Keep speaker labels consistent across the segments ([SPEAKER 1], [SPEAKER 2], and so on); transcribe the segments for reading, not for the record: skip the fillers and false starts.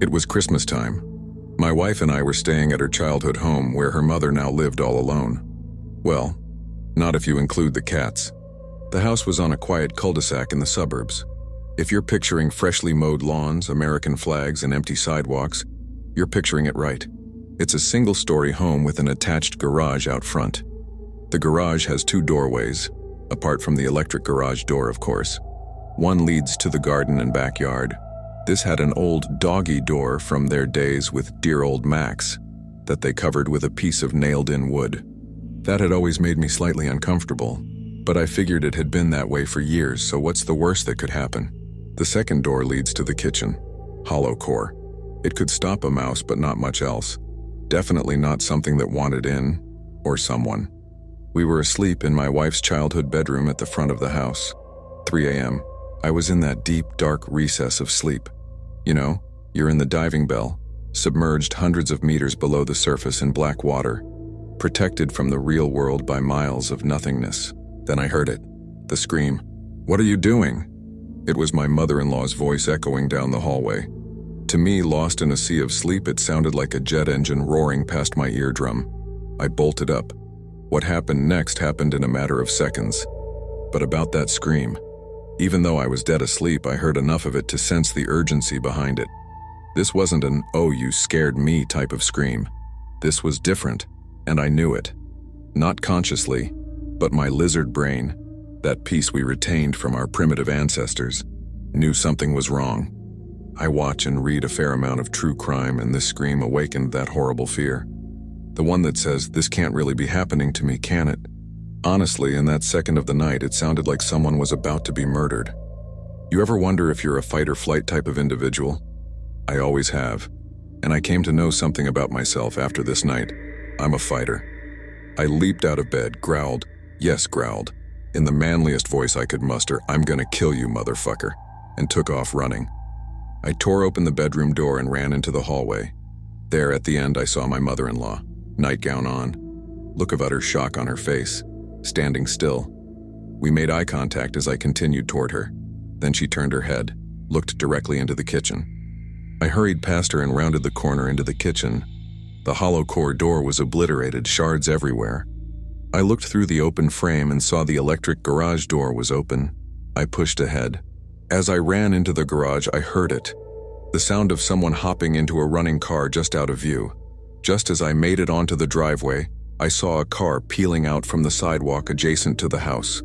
[SPEAKER 1] It was Christmas time. My wife and I were staying at her childhood home where her mother now lived all alone. Well, not if you include the cats. The house was on a quiet cul-de-sac in the suburbs. If you're picturing freshly mowed lawns, American flags, and empty sidewalks, you're picturing it right. It's a single-story home with an attached garage out front. The garage has two doorways, apart from the electric garage door, of course. One leads to the garden and backyard. This had an old doggy door from their days with dear old Max that they covered with a piece of nailed-in wood. That had always made me slightly uncomfortable, but I figured it had been that way for years, so what's the worst that could happen? The second door leads to the kitchen. Hollow core. It could stop a mouse, but not much else. Definitely not something that wanted in, or someone. We were asleep in my wife's childhood bedroom at the front of the house. 3 a.m. I was in that deep, dark recess of sleep. You know, you're in the diving bell, submerged hundreds of meters below the surface in black water, protected from the real world by miles of nothingness. Then I heard it, the scream. "What are you doing?" It was my mother-in-law's voice echoing down the hallway. To me, lost in a sea of sleep, it sounded like a jet engine roaring past my eardrum. I bolted up. What happened next happened in a matter of seconds. But about that scream, even though I was dead asleep, I heard enough of it to sense the urgency behind it. This wasn't an "oh, you scared me" type of scream. This was different, and I knew it. Not consciously, but my lizard brain, that piece we retained from our primitive ancestors, knew something was wrong. I watch and read a fair amount of true crime, and this scream awakened that horrible fear. The one that says, "This can't really be happening to me, can it?" Honestly, in that second of the night, it sounded like someone was about to be murdered. You ever wonder if you're a fight or flight type of individual? I always have, and I came to know something about myself after this night. I'm a fighter. I leaped out of bed, growled, yes, growled, in the manliest voice I could muster, "I'm gonna kill you, motherfucker," and took off running. I tore open the bedroom door and ran into the hallway. There, at the end, I saw my mother-in-law, nightgown on, look of utter shock on her face, standing still. We made eye contact as I continued toward her. Then she turned her head, looked directly into the kitchen. I hurried past her and rounded the corner into the kitchen. The hollow core door was obliterated, shards everywhere. I looked through the open frame and saw the electric garage door was open. I pushed ahead. As I ran into the garage, I heard it. The sound of someone hopping into a running car just out of view. Just as I made it onto the driveway, I saw a car peeling out from the sidewalk adjacent to the house.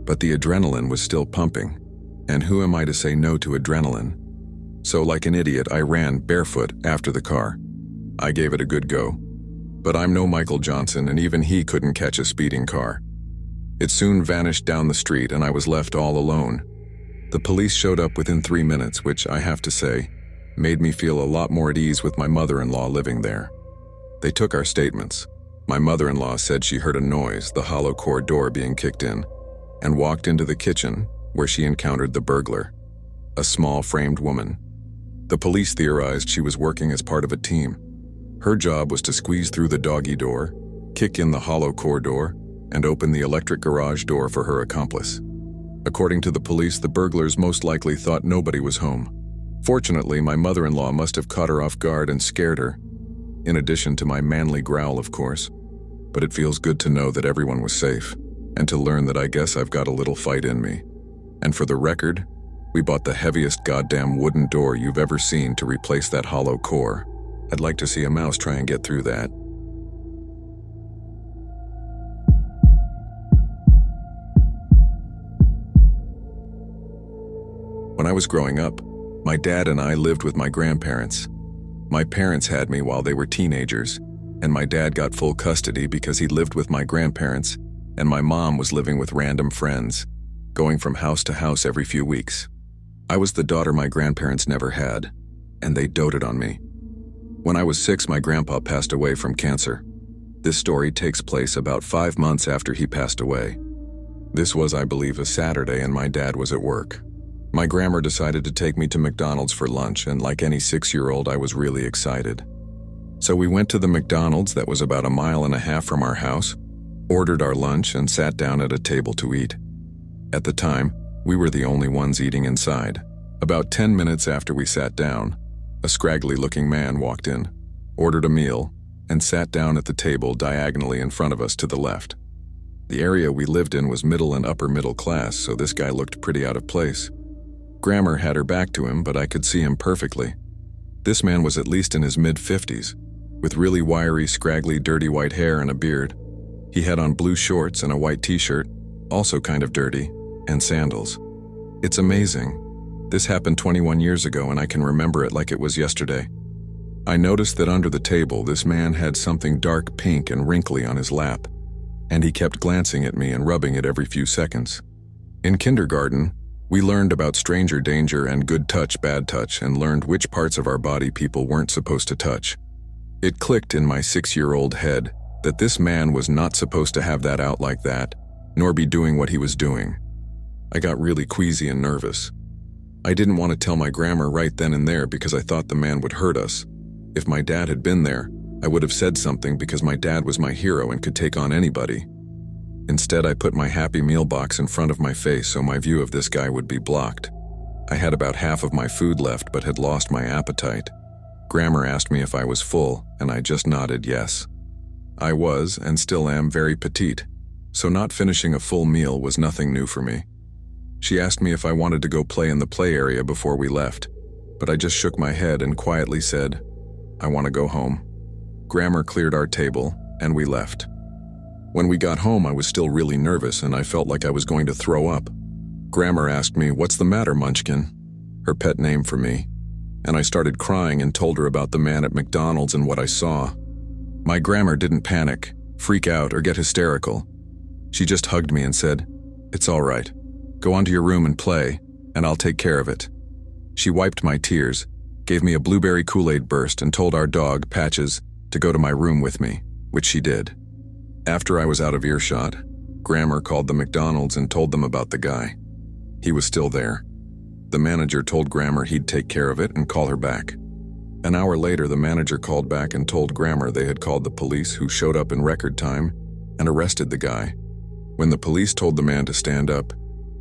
[SPEAKER 1] But the adrenaline was still pumping. And who am I to say no to adrenaline? So like an idiot, I ran barefoot after the car. I gave it a good go. But I'm no Michael Johnson, and even he couldn't catch a speeding car. It soon vanished down the street, and I was left all alone. The police showed up within 3 minutes, which, I have to say, made me feel a lot more at ease with my mother-in-law living there. They took our statements. My mother-in-law said she heard a noise, the hollow core door being kicked in, and walked into the kitchen, where she encountered the burglar, a small framed woman. The police theorized she was working as part of a team. Her job was to squeeze through the doggy door, kick in the hollow core door, and open the electric garage door for her accomplice. According to the police, the burglars most likely thought nobody was home. Fortunately, my mother-in-law must have caught her off guard and scared her, in addition to my manly growl, of course. But it feels good to know that everyone was safe, and to learn that I guess I've got a little fight in me. And for the record, we bought the heaviest goddamn wooden door you've ever seen to replace that hollow core. I'd like to see a mouse try and get through that. When I was growing up, my dad and I lived with my grandparents. My parents had me while they were teenagers, and my dad got full custody because he lived with my grandparents, and my mom was living with random friends, going from house to house every few weeks. I was the daughter my grandparents never had, and they doted on me. When I was 6, my grandpa passed away from cancer. This story takes place about 5 months after he passed away. This was, I believe, a Saturday, and my dad was at work. My grandma decided to take me to McDonald's for lunch, and like any 6-year-old, I was really excited. So we went to the McDonald's that was about 1.5 miles from our house, ordered our lunch, and sat down at a table to eat. At the time, we were the only ones eating inside. About 10 minutes after we sat down, A scraggly-looking man walked in, ordered a meal, and sat down at the table diagonally in front of us to the left. The area we lived in was middle and upper middle class, so this guy looked pretty out of place. Grammer had her back to him, but I could see him perfectly. This man was at least in his mid-50s, with really wiry, scraggly, dirty white hair and a beard. He had on blue shorts and a white t-shirt, also kind of dirty, and sandals. It's amazing. This happened 21 years ago, and I can remember it like it was yesterday. I noticed that under the table, this man had something dark pink and wrinkly on his lap, and he kept glancing at me and rubbing it every few seconds. In kindergarten, we learned about stranger danger and good touch, bad touch, and learned which parts of our body people weren't supposed to touch. It clicked in my 6-year-old head that this man was not supposed to have that out like that, nor be doing what he was doing. I got really queasy and nervous. I didn't want to tell my grandma right then and there because I thought the man would hurt us. If my dad had been there, I would have said something because my dad was my hero and could take on anybody. Instead, I put my Happy Meal box in front of my face so my view of this guy would be blocked. I had about half of my food left but had lost my appetite. Grandma asked me if I was full, and I just nodded yes. I was, and still am, very petite, so not finishing a full meal was nothing new for me. She asked me if I wanted to go play in the play area before we left, but I just shook my head and quietly said, "I want to go home." Grandma cleared our table, and we left. When we got home, I was still really nervous, and I felt like I was going to throw up. Grandma asked me, "What's the matter, Munchkin?" her pet name for me, and I started crying and told her about the man at McDonald's and what I saw. My grandma didn't panic, freak out, or get hysterical. She just hugged me and said, "It's all right. Go on to your room and play, and I'll take care of it." She wiped my tears, gave me a blueberry Kool-Aid burst, and told our dog, Patches, to go to my room with me, which she did. After I was out of earshot, Grandma called the McDonald's and told them about the guy. He was still there. The manager told Grandma he'd take care of it and call her back. An hour later, the manager called back and told Grandma they had called the police, who showed up in record time and arrested the guy. When the police told the man to stand up,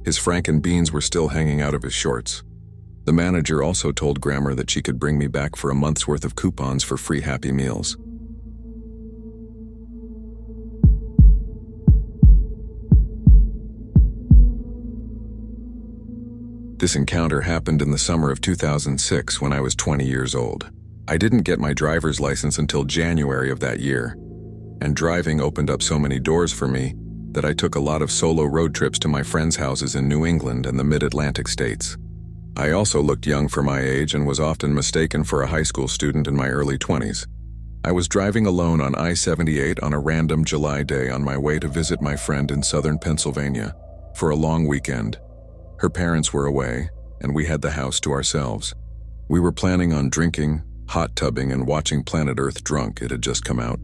[SPEAKER 1] his franken beans were still hanging out of his shorts. The manager also told Grandma that she could bring me back for a month's worth of coupons for free Happy Meals. This encounter happened in the summer of 2006 when I was 20 years old. I didn't get my driver's license until January of that year, and driving opened up so many doors for me that I took a lot of solo road trips to my friends' houses in New England and the mid-Atlantic states. I also looked young for my age and was often mistaken for a high school student in my early 20s. I was driving alone on I-78 on a random July day on my way to visit my friend in southern Pennsylvania for a long weekend. Her parents were away, and we had the house to ourselves. We were planning on drinking, hot tubbing, and watching Planet Earth Drunk. It had just come out.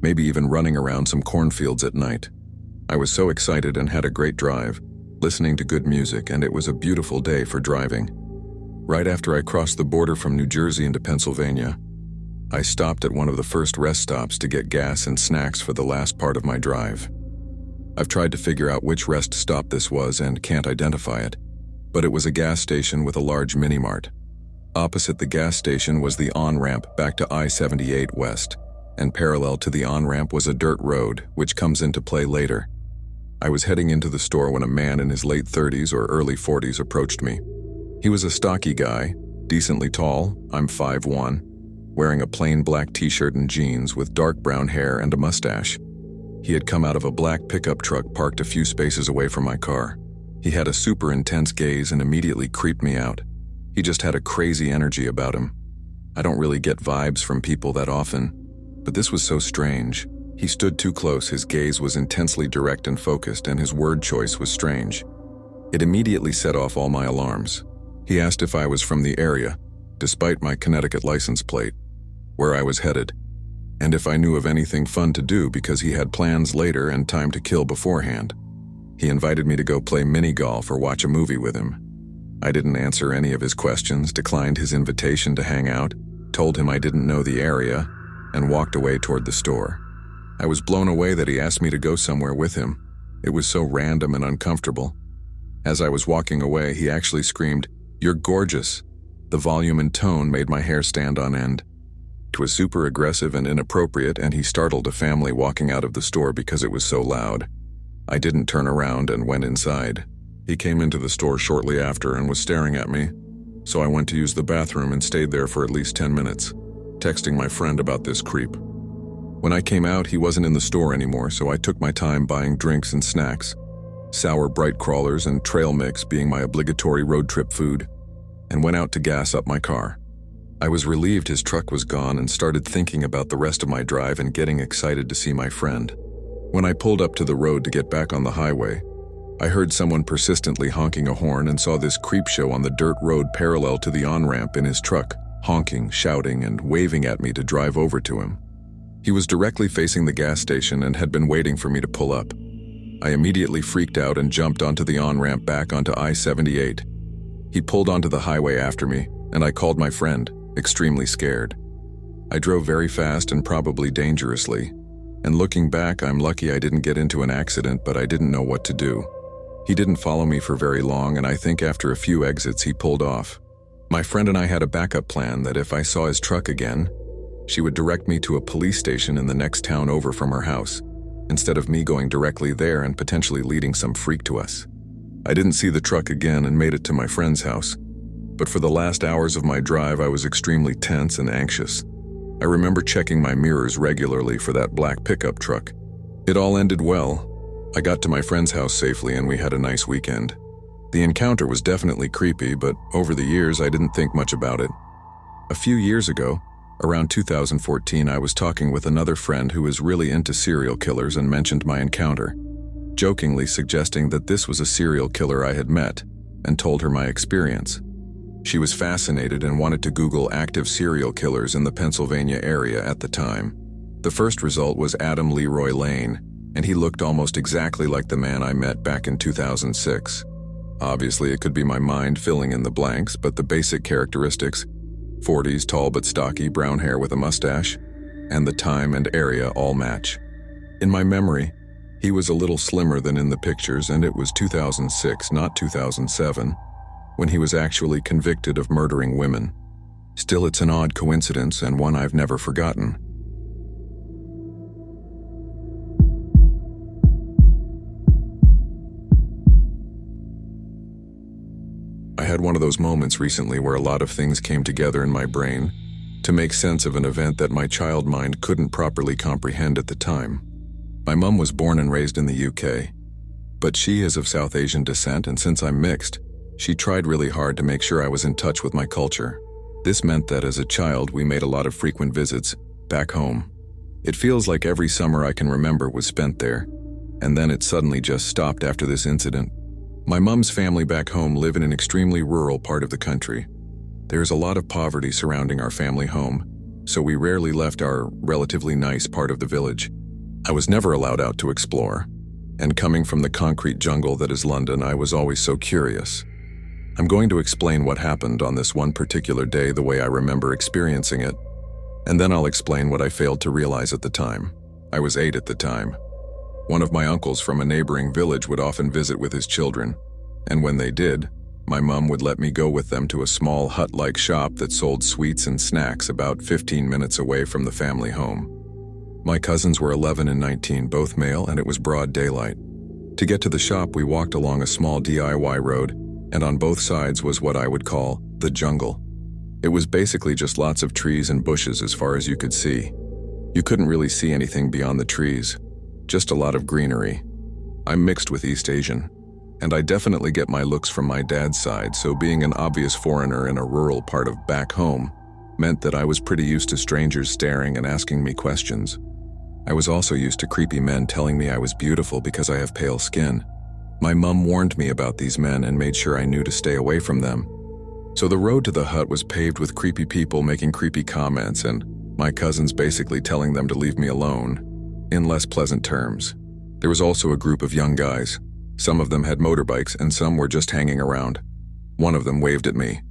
[SPEAKER 1] Maybe even running around some cornfields at night. I was so excited and had a great drive, listening to good music, and it was a beautiful day for driving. Right after I crossed the border from New Jersey into Pennsylvania, I stopped at one of the first rest stops to get gas and snacks for the last part of my drive. I've tried to figure out which rest stop this was and can't identify it, but it was a gas station with a large mini-mart. Opposite the gas station was the on-ramp back to I-78 West, and parallel to the on-ramp was a dirt road, which comes into play later. I was heading into the store when a man in his late 30s or early 40s approached me. He was a stocky guy, decently tall, I'm 5'1", wearing a plain black t-shirt and jeans with dark brown hair and a mustache. He had come out of a black pickup truck parked a few spaces away from my car. He had a super intense gaze and immediately creeped me out. He just had a crazy energy about him. I don't really get vibes from people that often, but this was so strange. He stood too close, his gaze was intensely direct and focused, and his word choice was strange. It immediately set off all my alarms. He asked if I was from the area, despite my Connecticut license plate, where I was headed, and if I knew of anything fun to do because he had plans later and time to kill beforehand. He invited me to go play mini-golf or watch a movie with him. I didn't answer any of his questions, declined his invitation to hang out, told him I didn't know the area, and walked away toward the store. I was blown away that he asked me to go somewhere with him. It was so random and uncomfortable. As I was walking away, he actually screamed, "You're gorgeous." The volume and tone made my hair stand on end. It was super aggressive and inappropriate, and he startled a family walking out of the store because it was so loud. I didn't turn around and went inside. He came into the store shortly after and was staring at me, so I went to use the bathroom and stayed there for at least 10 minutes, texting my friend about this creep. When I came out, he wasn't in the store anymore, so I took my time buying drinks and snacks, sour bright crawlers and trail mix being my obligatory road trip food, and went out to gas up my car. I was relieved his truck was gone and started thinking about the rest of my drive and getting excited to see my friend. When I pulled up to the road to get back on the highway, I heard someone persistently honking a horn and saw this creep show on the dirt road parallel to the on-ramp in his truck, honking, shouting, and waving at me to drive over to him. He was directly facing the gas station and had been waiting for me to pull up. I immediately freaked out and jumped onto the on-ramp back onto I-78. He pulled onto the highway after me, and I called my friend, extremely scared. I drove very fast and probably dangerously, and looking back, I'm lucky I didn't get into an accident, but I didn't know what to do. He didn't follow me for very long, and I think after a few exits he pulled off. My friend and I had a backup plan that if I saw his truck again, she would direct me to a police station in the next town over from her house, instead of me going directly there and potentially leading some freak to us. I didn't see the truck again and made it to my friend's house, but for the last hours of my drive I was extremely tense and anxious. I remember checking my mirrors regularly for that black pickup truck. It all ended well. I got to my friend's house safely and we had a nice weekend. The encounter was definitely creepy, but over the years I didn't think much about it. A few years ago, around 2014, I was talking with another friend who was really into serial killers and mentioned my encounter, jokingly suggesting that this was a serial killer I had met, and told her my experience. She was fascinated and wanted to Google active serial killers in the Pennsylvania area at the time. The first result was Adam Leroy Lane, and he looked almost exactly like the man I met back in 2006. Obviously, it could be my mind filling in the blanks, but the basic characteristics, 40s, tall but stocky, brown hair with a mustache, and the time and area all match. In my memory, he was a little slimmer than in the pictures, and it was 2006, not 2007, when he was actually convicted of murdering women. Still, it's an odd coincidence and one I've never forgotten. I had one of those moments recently where a lot of things came together in my brain to make sense of an event that my child mind couldn't properly comprehend at the time. My mom was born and raised in the UK, but she is of South Asian descent, and since I'm mixed, she tried really hard to make sure I was in touch with my culture. This meant that as a child, we made a lot of frequent visits back home. It feels like every summer I can remember was spent there, and then it suddenly just stopped after this incident. My mom's family back home live in an extremely rural part of the country. There's a lot of poverty surrounding our family home, so we rarely left our relatively nice part of the village. I was never allowed out to explore, and coming from the concrete jungle that is London, I was always so curious. I'm going to explain what happened on this one particular day the way I remember experiencing it, and then I'll explain what I failed to realize at the time. I was 8 at the time. One of my uncles from a neighboring village would often visit with his children, and when they did, my mom would let me go with them to a small hut-like shop that sold sweets and snacks about 15 minutes away from the family home. My cousins were 11 and 19, both male, and it was broad daylight. To get to the shop, we walked along a small DIY road, and on both sides was what I would call the jungle. It was basically just lots of trees and bushes as far as you could see. You couldn't really see anything beyond the trees, just a lot of greenery. I'm mixed with East Asian, and I definitely get my looks from my dad's side, so being an obvious foreigner in a rural part of back home meant that I was pretty used to strangers staring and asking me questions. I was also used to creepy men telling me I was beautiful because I have pale skin. My mom warned me about these men and made sure I knew to stay away from them. So the road to the hut was paved with creepy people making creepy comments and my cousins basically telling them to leave me alone, in less pleasant terms. There was also a group of young guys. Some of them had motorbikes and some were just hanging around. One of them waved at me.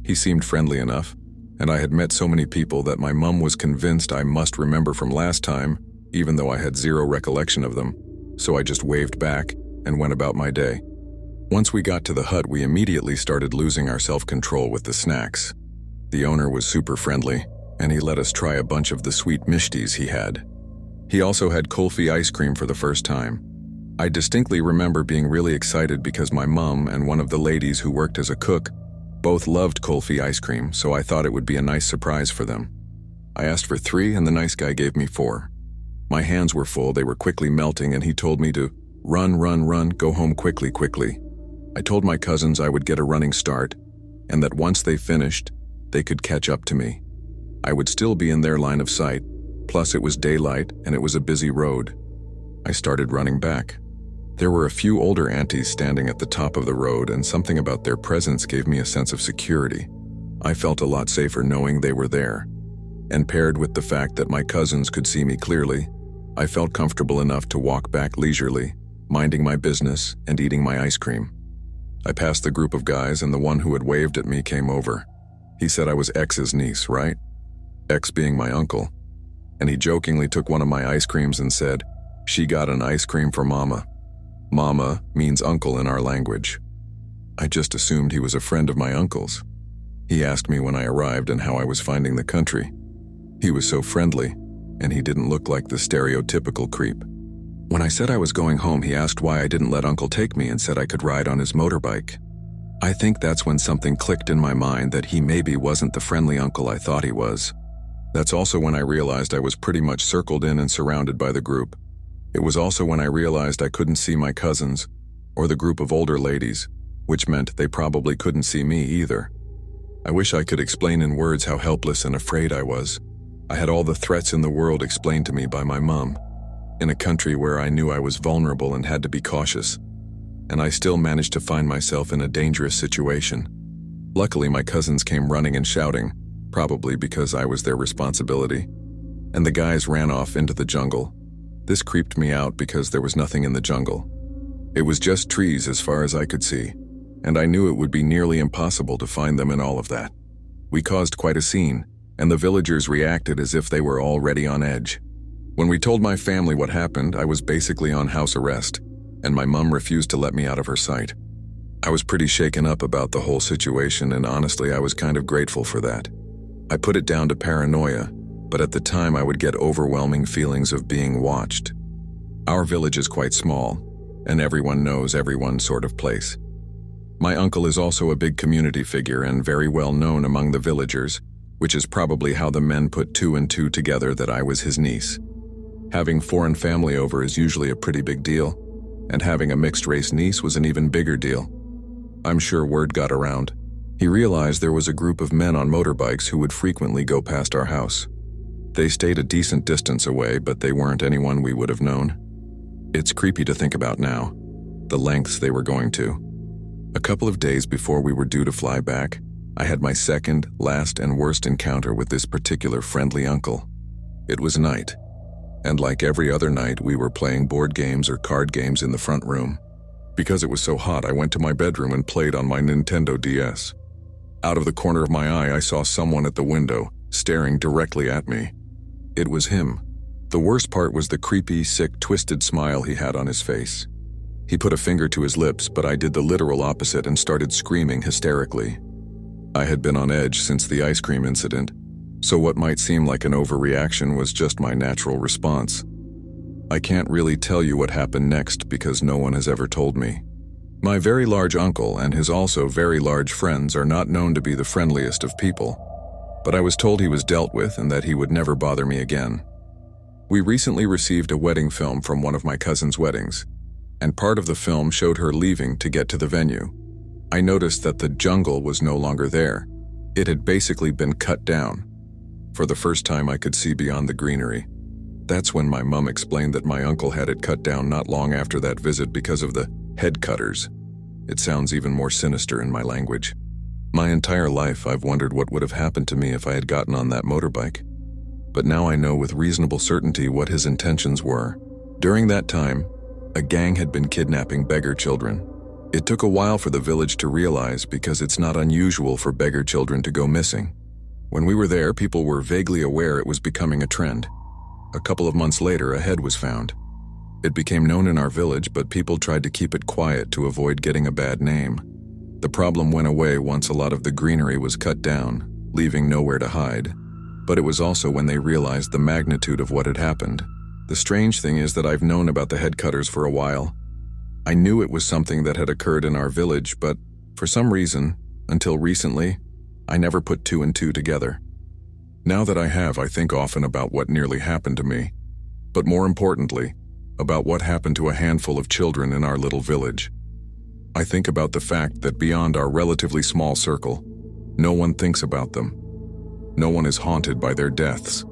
[SPEAKER 1] He seemed friendly enough, and I had met so many people that my mom was convinced I must remember from last time, even though I had zero recollection of them, so I just waved back and went about my day. Once we got to the hut, we immediately started losing our self-control with the snacks. The owner was super friendly, and he let us try a bunch of the sweet mishtis he had. He also had kulfi ice cream for the first time. I distinctly remember being really excited because my mom and one of the ladies who worked as a cook both loved kulfi ice cream, so I thought it would be a nice surprise for them. I asked for 3 and the nice guy gave me 4. My hands were full, they were quickly melting, and he told me to run, go home quickly. I told my cousins I would get a running start, and that once they finished, they could catch up to me. I would still be in their line of sight, plus it was daylight and it was a busy road. I started running back. There were a few older aunties standing at the top of the road, and something about their presence gave me a sense of security. I felt a lot safer knowing they were there. And paired with the fact that my cousins could see me clearly, I felt comfortable enough to walk back leisurely, minding my business and eating my ice cream. I passed the group of guys, and the one who had waved at me came over. He said I was X's niece, right? X being my uncle. And he jokingly took one of my ice creams and said, "She got an ice cream for Mama." Mama means uncle in our language. I just assumed he was a friend of my uncle's. He asked me when I arrived and how I was finding the country. He was so friendly, and he didn't look like the stereotypical creep. When I said I was going home, he asked why I didn't let Uncle take me and said I could ride on his motorbike. I think that's when something clicked in my mind that he maybe wasn't the friendly uncle I thought he was. That's also when I realized I was pretty much circled in and surrounded by the group. It was also when I realized I couldn't see my cousins, or the group of older ladies, which meant they probably couldn't see me either. I wish I could explain in words how helpless and afraid I was. I had all the threats in the world explained to me by my mom, in a country where I knew I was vulnerable and had to be cautious. And I still managed to find myself in a dangerous situation. Luckily, my cousins came running and shouting, probably because I was their responsibility, and the guys ran off into the jungle. This creeped me out because there was nothing in the jungle. It was just trees as far as I could see, and I knew it would be nearly impossible to find them in all of that. We caused quite a scene, and the villagers reacted as if they were already on edge. When we told my family what happened, I was basically on house arrest, and my mom refused to let me out of her sight. I was pretty shaken up about the whole situation, and honestly, I was kind of grateful for that. I put it down to paranoia, but at the time I would get overwhelming feelings of being watched. Our village is quite small, and everyone knows everyone sort of place. My uncle is also a big community figure and very well known among the villagers, which is probably how the men put 2 and 2 together that I was his niece. Having foreign family over is usually a pretty big deal, and having a mixed-race niece was an even bigger deal. I'm sure word got around. He realized there was a group of men on motorbikes who would frequently go past our house. They stayed a decent distance away, but they weren't anyone we would have known. It's creepy to think about now, the lengths they were going to. A couple of days before we were due to fly back, I had my second, last, and worst encounter with this particular friendly uncle. It was night, and like every other night, we were playing board games or card games in the front room. Because it was so hot, I went to my bedroom and played on my Nintendo DS. Out of the corner of my eye, I saw someone at the window, staring directly at me. It was him. The worst part was the creepy, sick, twisted smile he had on his face. He put a finger to his lips, but I did the literal opposite and started screaming hysterically. I had been on edge since the ice cream incident, so what might seem like an overreaction was just my natural response. I can't really tell you what happened next because no one has ever told me. My very large uncle and his also very large friends are not known to be the friendliest of people, but I was told he was dealt with and that he would never bother me again. We recently received a wedding film from one of my cousin's weddings, and part of the film showed her leaving to get to the venue. I noticed that the jungle was no longer there. It had basically been cut down. For the first time, I could see beyond the greenery. That's when my mom explained that my uncle had it cut down not long after that visit because of the head cutters. It sounds even more sinister in my language. My entire life, I've wondered what would have happened to me if I had gotten on that motorbike. But now I know with reasonable certainty what his intentions were. During that time, a gang had been kidnapping beggar children. It took a while for the village to realize because it's not unusual for beggar children to go missing. When we were there, people were vaguely aware it was becoming a trend. A couple of months later, a head was found. It became known in our village, but people tried to keep it quiet to avoid getting a bad name. The problem went away once a lot of the greenery was cut down, leaving nowhere to hide. But it was also when they realized the magnitude of what had happened. The strange thing is that I've known about the headcutters for a while. I knew it was something that had occurred in our village, but for some reason, until recently, I never put two and two together. Now that I have, I think often about what nearly happened to me, but more importantly, about what happened to a handful of children in our little village. I think about the fact that beyond our relatively small circle, no one thinks about them. No one is haunted by their deaths.